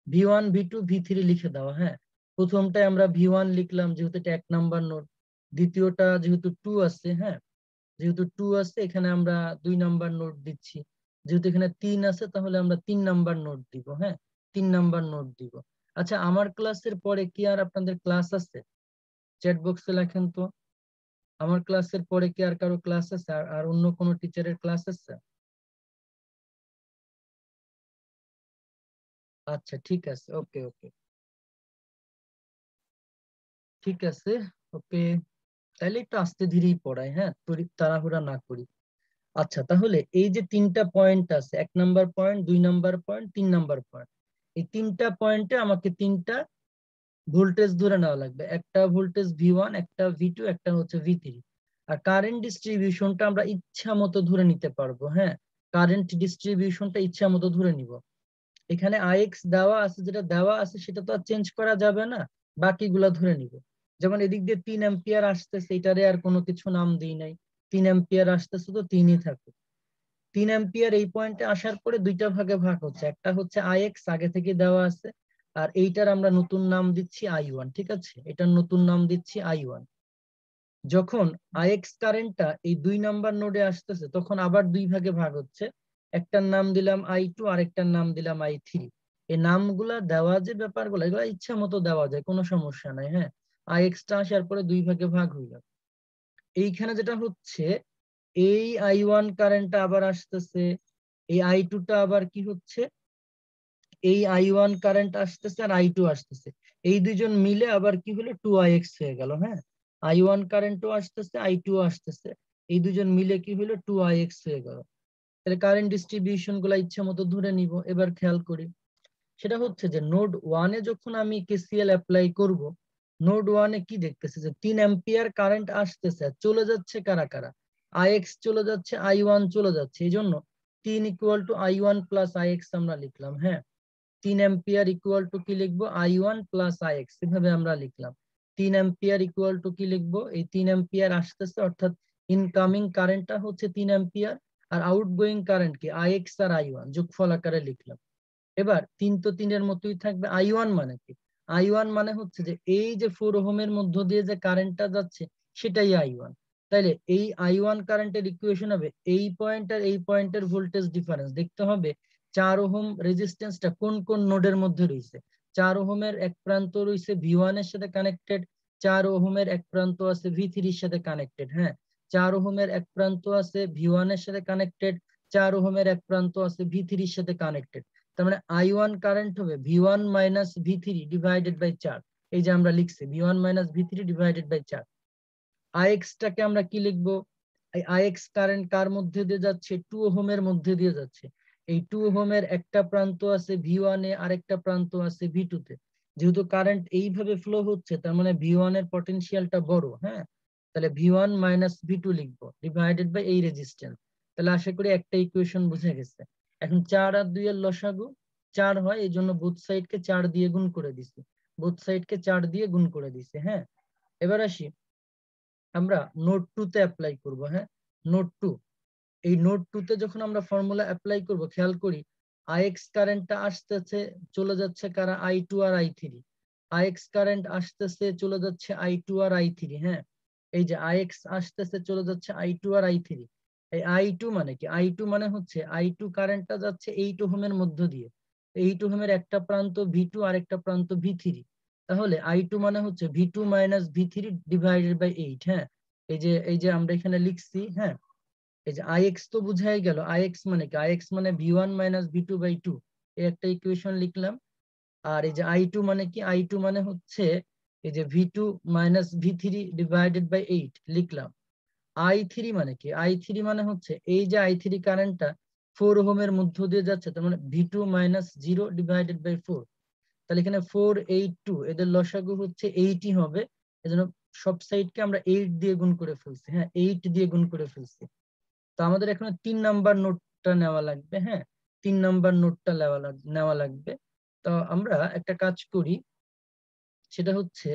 V1 V2 V3 লিখে দেওয়া। হ্যাঁ, প্রথমটায় আমরা V1 লিখলাম যেহেতু এটা 1 নম্বর নোড। দ্বিতীয়টা যেহেতু 2 আছে, হ্যাঁ, যেহেতু 2 আছে এখানে আমরা 2 নম্বর নোড দিচ্ছি। যেহেতু এখানে 3 আছে তাহলে আমরা 3 নম্বর নোড দিব। হ্যাঁ, 3 নম্বর নোড দিব। আচ্ছা, আমার ক্লাসের পরে কি আর আপনাদের ক্লাস আছে? চ্যাট বক্সে লেখেন তো। আমার ক্লাসের পরে কি আর কারো ক্লাস আছে? আর অন্য কোনো টিচারের ক্লাস আছে? আচ্ছা ঠিক আছে, ওকে ওকে, ঠিক আছে, ওকে। তাহলে একটু আস্তে ধীরেই পড়াই, হ্যাঁ, তাড়াহুড়া না করি। আচ্ছা, তাহলে এই যে তিনটা পয়েন্ট আছে, 1 নম্বর পয়েন্ট, 2 নম্বর পয়েন্ট, 3 নম্বর পয়েন্ট, এই তিনটা পয়েন্টে আমাকে তিনটা ভোল্টেজ ধরে নেওয়া লাগবে। একটা ভোল্টেজ V1, একটা V2, একটা হচ্ছে V3। আর কারেন্ট ডিস্ট্রিবিউশনটা আমরা ইচ্ছা মতো ধরে নিতে পারবো। হ্যাঁ, কারেন্ট ডিস্ট্রিবিউশনটা ইচ্ছা মতো ধরে নিব। এখানে আইএক্স দেওয়া আছে, যেটা দেওয়া আছে সেটা তো আর চেঞ্জ করা যাবে না, বাকিগুলা ধরে নিব। যেমন এদিক দিয়ে 3 অ্যাম্পিয়ার আসতেছে, এটারে আর কোনো কিছু নাম দিই নাই। 3 অ্যাম্পিয়ার আসতেছে তো 3ই থাকুক। 3 অ্যাম্পিয়ার এই পয়েন্টে আসার পরে দুইটা ভাগে ভাগ হচ্ছে, একটা হচ্ছে আইএক্স আগে থেকে দেওয়া আছে, আর এইটার আমরা নতুন নাম দিচ্ছি I1, ঠিক আছে, এটার নতুন নাম দিচ্ছি I1। যখন আইএক্স কারেন্টটা এই 2 নম্বর নোডে আসতেছে তখন আবার দুই ভাগে ভাগ হচ্ছে, একটার নাম দিলাম I2, আরেকটার নাম দিলাম I3। এই নামগুলা দেওয়া যে ব্যাপারগুলো এগুলো ইচ্ছা মতো দেওয়া যায়, কোনো সমস্যা নাই। হ্যাঁ, আইএক্সটা আসার পরে দুই ভাগে ভাগ হইল। এইখানে যেটা হচ্ছে, এই I1 কারেন্টটা আবার আসতেছে, এই I2টা আবার কি হচ্ছে, এই I1 কারেন্ট আসতেছে আর I2 আসতেছে, এই দুইজন মিলে আবার কি হলো 2ix হয়ে গেল। হ্যাঁ, I1 কারেন্টও আসতেছে, I2 আসতেছে, এই দুজন মিলে কি হলো 2ix হয়ে গেল। তাহলে কারেন্ট ডিস্ট্রিবিউশন গুলা ইচ্ছা মতো ধরে নিব। এবার খেয়াল করি, সেটা হচ্ছে যে নোড ওয়ানে যখন আমি কেসিএল অ্যাপ্লাই করব, নোড ওয়ানে কি দেখতেছে যে 3 অ্যাম্পিয়ার কারেন্ট আসতেছে আর চলে যাচ্ছে কারা কারা, আইএক্স চলে যাচ্ছে, I1 চলে যাচ্ছে, এই জন্য 3 = I1 + IX আমরা লিখলাম। হ্যাঁ, 3 অ্যাম্পিয়ার ইকুয়াল টু কি লিখবো? I1 + IX, এভাবে আমরা লিখলাম। 3 অ্যাম্পিয়ার ইকুয়াল টু কি লিখবো? এই 3 অ্যাম্পিয়ার আসতেছে অর্থাৎ ইনকামিং কারেন্টটা হচ্ছে 3 অ্যাম্পিয়ার, আর আউটগোয়িং কারেন্ট কি IX আর I1 যোগফল আকারে লিখলাম। এবার 3 তো 3-এর মতোই থাকবে। I1 মানে কি? I1 মানে হচ্ছে যে এই যে 4 ওহমের মধ্য দিয়ে যে কারেন্টটা যাচ্ছে সেটাই I1। তাইলে এই I1 কারেন্টের ইকুয়েশন হবে এই পয়েন্ট আর এই পয়েন্টের ভোল্টেজ ডিফারেন্স দেখতে হবে 4 ওহম রেজিস্ট্যান্সটা কোন কোন নোডের মধ্যে রয়েছে। 4 ওহমের এক প্রান্ত রয়েছে V1 এর সাথে কানেক্টেড, 4 ওহমের এক প্রান্ত আছে V3 এর সাথে কানেক্টেড। হ্যাঁ, 4 ওহমের এক প্রান্ত আছে V1 এর সাথে কানেক্টেড, 4 ওহমের এক প্রান্ত আছে V3 এর সাথে কানেক্টেড। তার মানে I1 কারেন্ট হবে V1 minus V3 divided by 4। এই যে আমরা লিখছি V1 minus V3 divided by 4। Ix টাকে আমরা কি লিখবো? এই Ix কারেন্ট কার মধ্যে দিয়ে যাচ্ছে? 2 ওহমের মধ্যে দিয়ে যাচ্ছে। এই 2 ওহমের একটা প্রান্ত আছে V1 এ, আরেকটা প্রান্ত আছে V2 তে। যেহেতু কারেন্ট এইভাবে ফ্লো হচ্ছে, তার মানে V1 এর পটেনশিয়ালটা বড়। হ্যাঁ, তাহলে V1 মাইনাস V2 লিখবো ডিভাইডেড বাই এই রেজিস্ট্যান্স। তাহলে আশা করি একটা ইকুয়েশন বুঝে গেছে। এখন 4 আর 2 এর লসাগু 4 হয়, এই জন্য বোথ সাইডকে 4 দিয়ে গুণ করে দিছি। বোথ সাইডকে 4 দিয়ে গুণ করে দিছি। হ্যাঁ, এবার আসি আমরা নোট 2 তে অ্যাপ্লাই করব। হ্যাঁ, নোট 2। এই নোট 2 তে যখন আমরা ফর্মুলা অ্যাপ্লাই করব, খেয়াল করি Ix কারেন্টটা আসতেছে, চলে যাচ্ছে কারা? I2 আর I3। Ix কারেন্ট আসতেছে, চলে যাচ্ছে I2 আর I3। হ্যাঁ, এই যে Ix আসতেছে, চলে যাচ্ছে I2 আর I3। এই I2 মানে কি? I2 মানে হচ্ছে I2 কারেন্টটা যাচ্ছে 8 ওহমের মধ্য দিয়ে। 8 ওহমের একটা প্রান্ত V2 আর একটা প্রান্ত V3। তাহলে I2 মানে হচ্ছে V2 minus V3 divided by 8। হ্যাঁ, এই যে আমরা এখানে লিখছি। হ্যাঁ, এই যে Ix তো বুঝাই গেল। Ix মানে কি? Ix মানে V1 মাইনাস V2 বাই 2। এই একটা ইকুয়েশন লিখলাম। আর এই যে I2 মানে কি? I2 মানে হচ্ছে এই যে V2 minus V3 divided by 8 লিখলাম। I3 মানে কি? I3 মানে হচ্ছে এই যে I3 কারেন্টটা 4 ওহমের মধ্য দিয়ে যাচ্ছে, তার মানে V2 মাইনাস 0 ডিভাইডেড বাই 4। তাহলে এখানে 4 8 2 এদের লসাগু হচ্ছে 8ই হবে। এজন্য সব সাইডকে আমরা 8 দিয়ে গুণ করে ফেলছি। হ্যাঁ, 8 দিয়ে গুণ করে ফেলছি। তো আমাদের এখানে 3 নাম্বার নোটটা নেওয়া লাগবে। হ্যাঁ, 3 নাম্বার নোটটা নেওয়া লাগবে। তো আমরা একটা কাজ করি, সেটা হচ্ছে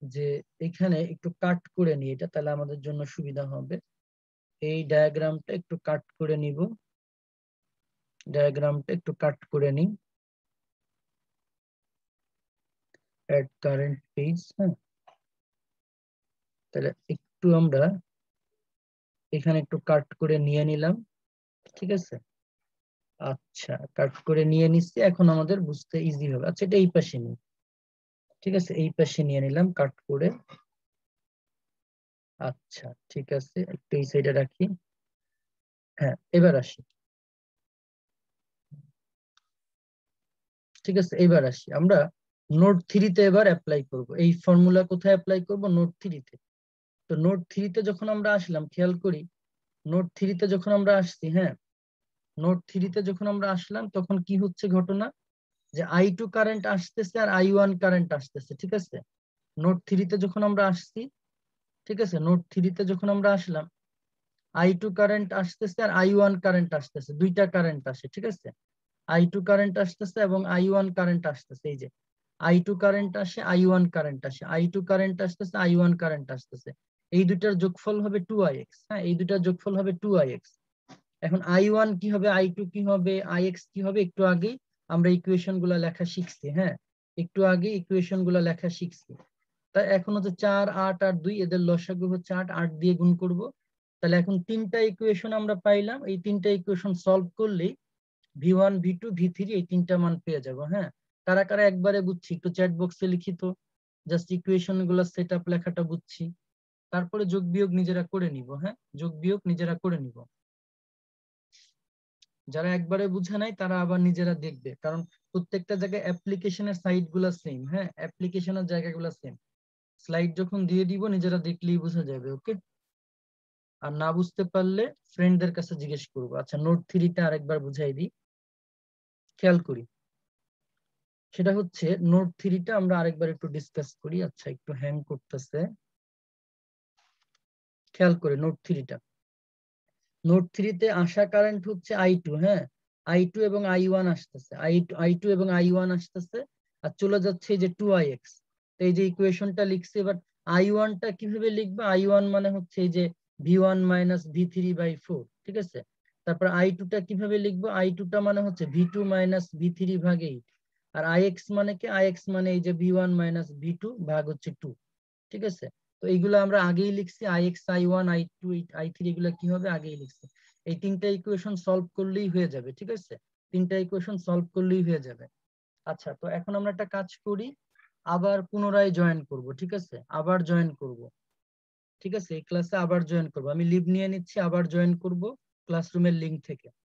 যে এখানে একটু কাট করে নিই এটা, তাহলে আমাদের জন্য সুবিধা হবে। এই ডায়াগ্রামটা একটু কাট করে নিব। ডায়াগ্রামটা একটু কাট করে নিই। Add current page. হ্যাঁ, তাহলে একটু আমরা এখানে একটু কাট করে নিয়ে নিলাম। ঠিক আছে, আচ্ছা কাট করে নিয়ে নিচ্ছি, এখন আমাদের বুঝতে ইজি হবে। আচ্ছা, এটা এই পাশে নিই। ঠিক আছে, এই পাশে নিয়ে নিলাম কাট করে। আচ্ছা ঠিক আছে, একটু এই সাইডে রাখি। হ্যাঁ, এবার আসি। ঠিক আছে, এবার আসি আমরা নোট 3 তে এবার অ্যাপ্লাই করব। এই ফর্মুলা কোথায় অ্যাপ্লাই করব? নোট 3 তে। তো নোট 3 তে যখন আমরা আসলাম, খেয়াল করি নোট 3 তে যখন আমরা আসছি। হ্যাঁ, নোট 3 তে যখন আমরা আসলাম, তখন কি হচ্ছে ঘটনা? যে I2 কারেন্ট আসতেছে আর I1 কারেন্ট আসতেছে। ঠিক আছে, নোট 3 তে যখন আমরা আসছি, ঠিক আছে, নোট 3 তে যখন আমরা আসলাম, I2 কারেন্ট আসতেছে আর I1 কারেন্ট আসতেছে, দুইটা কারেন্ট আসে। ঠিক আছে, I2 কারেন্ট আসতেছে এবং I1 কারেন্ট আসতেছে। এই যে I2 কারেন্ট আসে, I1 কারেন্ট আসে, I2 কারেন্ট আসতেছে, I1 কারেন্ট আসতেছে। এই দুইটার যোগফল হবে 2ix। হ্যাঁ, এই দুইটার যোগফল হবে 2ix। এখন I1 কি হবে, I2 কি হবে, Ix কি হবে? একটু আগেই আমরা ইকুয়েশন গুলা লেখা শিখছি। হ্যাঁ, একটু আগে ইকুয়েশন গুলা লেখা শিখছি। তাই এখন হচ্ছে 4 8 আর 2 এদের লসাগু হচ্ছে 8, 8 দিয়ে গুণ করব। তাহলে এখন তিনটা ইকুয়েশন আমরা পাইলাম। এই তিনটা ইকুয়েশন সলভ করলেই V1 V2 V3 এই তিনটা মান পেয়ে যাব। হ্যাঁ, কারা কারা একবারে বুঝছি একটু চ্যাট বক্সে লিখিত। জাস্ট ইকুয়েশন গুলো সেট আপ লেখাটা বুঝছি, তারপরে যোগ বিয়োগ নিজেরা করে নিব। হ্যাঁ, যোগ বিয়োগ নিজেরা করে নিব। যারা একবারে বুঝে নাই তারা আবার নিজেরা দেখবে, কারণ প্রত্যেকটা জায়গায় অ্যাপ্লিকেশনের সাইট গুলা সেম। হ্যাঁ, অ্যাপ্লিকেশনের জায়গাগুলো সেম। স্লাইড যখন দিয়ে দিব নিজেরা দেখলেই বোঝা যাবে। ওকে, আর না বুঝতে পারলে ফ্রেন্ডদের কাছে জিজ্ঞেস করবো। আচ্ছা, নোট 3টা আরেকবার বুঝাই দিই, খেয়াল করি। সেটা হচ্ছে নোট 3টা আমরা আরেকবার একটু ডিসকাস করি। আচ্ছা, একটু হ্যাং করতেছে, খেয়াল করে নোট 3টা। নোট 3তে আসা কারেন্ট হচ্ছে I2। হ্যাঁ, I2 এবং I1 আসতেছে, I2 এবং I1 আসতেছে, আর চলে যাচ্ছে এই যে 2ix। এই যে ইকুয়েশনটা লিখছি, এবার I1টা কিভাবে লিখবে? I1 মানে হচ্ছে এই যে V1 মাইনাস V3 বাই 4। ঠিক আছে, তারপর I2টা কিভাবে লিখবো? I2টা মানে হচ্ছে V2 মাইনাস V3 ভাগ 8। আর Ix মানে কি? Ix মানে এই যে V1 মাইনাস V2 ভাগ হচ্ছে 2। ঠিক আছে, তো এইগুলো আমরা আগেই লিখছি। Ix I1 I2 I3 এগুলো কি হবে আগেই লিখছি। এই তিনটা ইকুয়েশন সলভ করলেই হয়ে যাবে। ঠিক আছে, তিনটা ইকুয়েশন সলভ করলেই হয়ে যাবে। আচ্ছা, তো এখন আমরা একটা কাজ করি, আবার পুনরায় জয়েন করব। ঠিক আছে, আবার জয়েন করব। ঠিক আছে, এই ক্লাসে আবার জয়েন করব। আমি লিভ নিয়ে নিচ্ছি, আবার জয়েন করব ক্লাসরুমের লিংক থেকে।